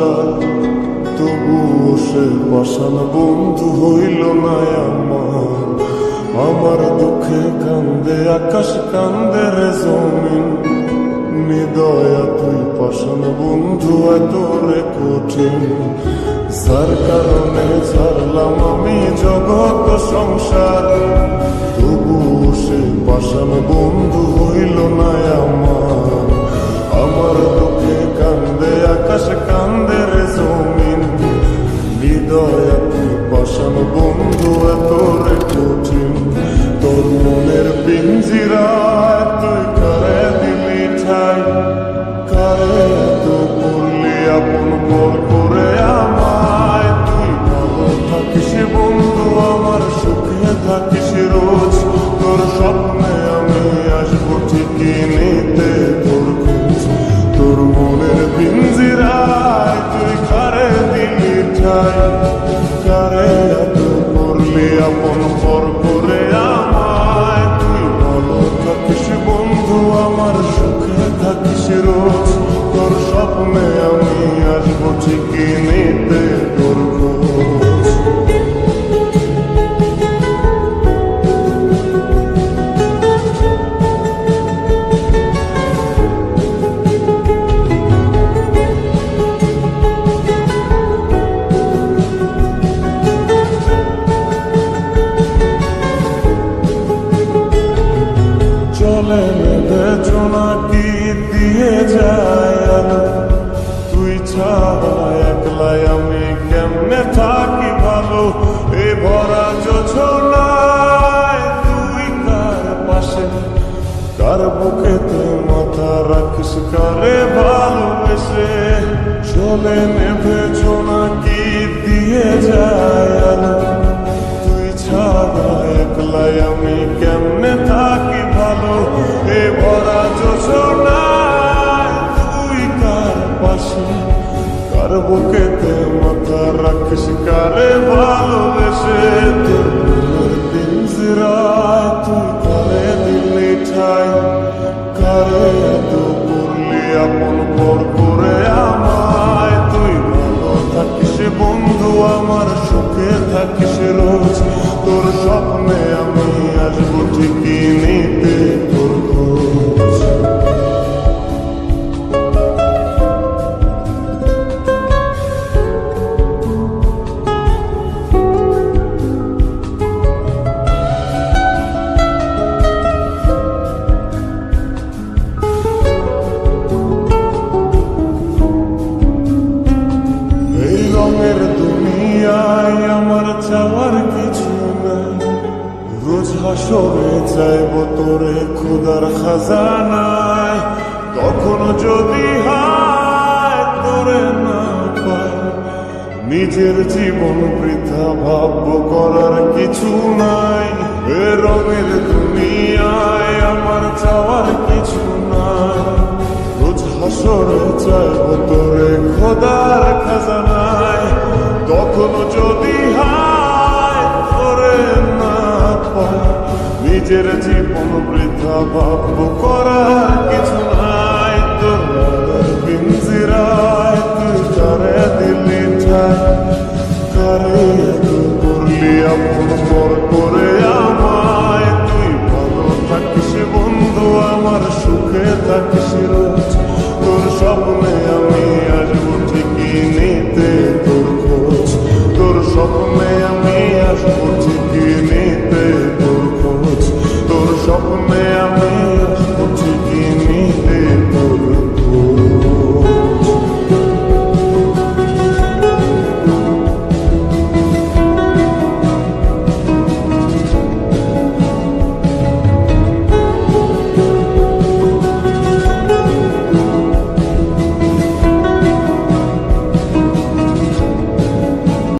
সংসার, তবুও সে পাষাণ বন্ধু হইল না আমার। আমার দুঃখে কান্দে আকাশ, কান্দে রে জমিন, নিদয়া তুই পাষাণ বন্ধু এত রে কঠিন। যার কারণে ছাড়লাম আমি জগৎ সংসার, তবুও সে পাষাণ বন্ধু হইল না আমার। আমার দুঃখে কান্দে আকাশ, কান্দে রে জমিন, হৃদয়া তুই পাষাণ বন্ধু এত রে কঠিন। তোর মনের পিঞ্জিরায় তুই কারে দিলি ঠাই, কারে এত করলি আপন পর করে আমায়। তুই ভালো থাকিস বন্ধু আমার, সুখে থাকিস রোজ, তোর স্বপ্নে আমি আসবো ঠিকই নিতে তোর খোঁজ। তোর মনের পিঞ্জিরায় তুই কারে দিলি ঠাই, কারে এত করলি আপন পর করে আমায়। তুই ভালো থাকিস বন্ধু আমার, সুখে থাকিস রোজ, তোর স্বপ্নে আমি আসবো ঠিকই নিতে তোর খোঁজ। চলে নেবে জোনাকি দিয়ে যায় আলো, তুই ছাড়া একলাই আমি কেমনে থাকি ভালো। এ ভরা যোছনায় তুই কার পাশে, কার বুকেতে মাথা রাখিস কারে ভালোবেসে। চলে নেবে জোনাকি দিয়ে যায় আলো, তুই ছাড়া একলাই আমি কেমনে থাকি ভালো। এ ভরা যোছনায় তুই কার পাশে, কার বুকেতে মাথা রাখিস কারে ভালোবেসে। তোর মনের পিঞ্জিরায় তুই কারে দিলি ঠাই, কারে এত করলি আপন পর করে আমায়। তুই ভালো থাকিস বন্ধু আমার, সুখে থাকিস রোজ, তোর স্বপ্নে আমি আসবো ঠিকই নিতে তোর খোঁজ। এই রঙের দুনিয়ায় আমার চাওয়ার কিছু নাই, রোজ হাসরে চাইব তোরে খোদার খাজানায়। তখনও যদি হায় তোরে না পাই, নিজের জীবন বৃথা ভাববো করার কিছু নাই। এ রঙের দুনিয়ায় আমার চাওয়ার কিছু নাই, রোজ হাসরে চাইব তোরে খোদার খাজানায়। তখনও যদি হায় তোরে না পাই, নিজের জীবন বৃথা ভাববো করার কিছু নাই। তোর মনের পিঞ্জিরায় তুই কারে দিলি ঠাই, কারে এত করলি আপন পর করে আমায়। তুই ভালো থাকিস বন্ধু আমার, সুখে থাকিস রোজ, তোর স্বপ্নে আমি আসবো ঠিকই নিতে তোর খোঁজ। তোর স্বপ্নে আমি আসবো ঠিকই নিতে তোর খোঁজ, তোর স্বপ্নে